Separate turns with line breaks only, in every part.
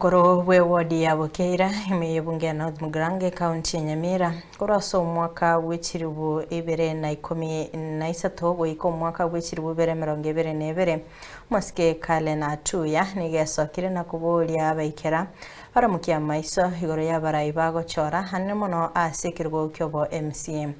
Koro we wodi ya Bukeira ime bunge North Mugirange County Nyamira kuraso mwaka w'ikiribu 2013 goiko mwaka w'ikiribu 2022 Mosike Kale na Atuya nigesokire na kuburia abaikera baramukia maiso igoro ya barayi bagochora hanne muno asikirwo kyobo MCM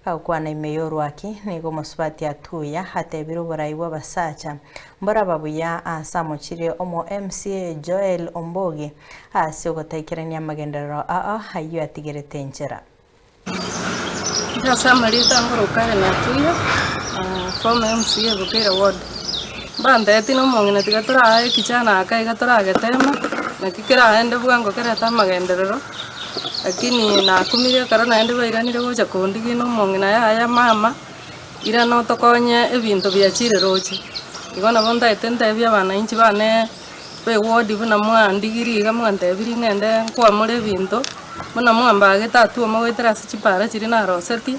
kakwana imeyo rwaki nigo musubati Atuya hatebiro barayi basacha mbara babuya asamuchire omo MCA Joel Ombogi asiogotaikirania magenderero hayo atigerete njera
Samarita ngorokare na Atuya from MCA Bukeira ward banda tino mongina tigatora kichana akaigatora getema na kikira ende bwango kereta magenderero lakini na kumiria karona ende bairanire gocha kondigi no mongina ya mama ira no tokonye ebintu byachire roche igona bonda etende bya bana inchi bane be ward buna mwandigiri ga mwandebiri ngende kwa mure bintu muna mwamba getatu omwetera sichipara chiri na roseti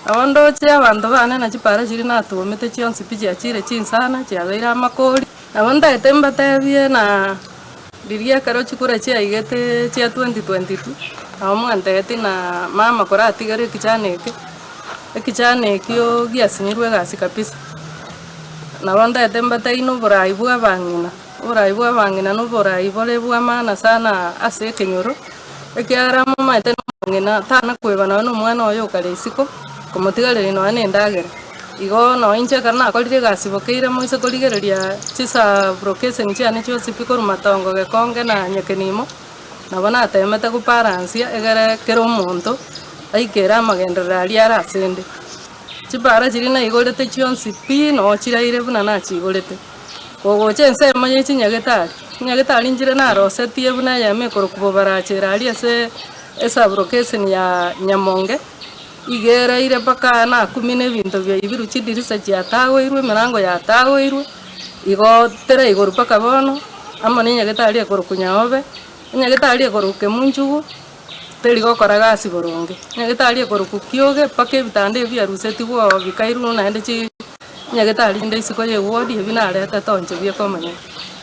abondo che abantu bane na chipara chiri na tuomete chionsi pije achire chinsana chiabeira makori abonda etemba tebie na diria karo chikura chia igete chia 2022 amwandete na mama kora tigare kichane kio giasinyirwe gasi kabisa na bonda etemba taino boraibu abangina no boraibu lebwa mana sana ase kenyoro ekiara mama eteno ngina tana kwebana no mwana oyo kale isiko komotigarire no ane ndagera igo no inche kana akorire gasi Bukeira moise korigereria chisa broadcasting chiane chyo sipikoro matongo gekonge na nyekenimo nabona atemete kuparansia egere kero omonto aikera magenderera ali arasende chipara chiri na igorete chionsi pi no chiraire buna na chigorete gogoche nsemo yechi nyagetari njire na rosetie buna ya mekoro kubobarachera ali esa broadcasting ya Nyamonge igera ire paka na 10 bintu bya ibiru chidirisa chiatagoirwe mirango yatagoirwe igo tere igoro paka bono amone nyagetari ekoro kunyaobe nyagetari ekoro kemunjugu teri gokora gasi boronge nyagetari ekoro kukioge paka ebitande bya ruseti bwo bikairu na ende chi nyagetari inde isiko ye wodi ebinareta tonche bya komanya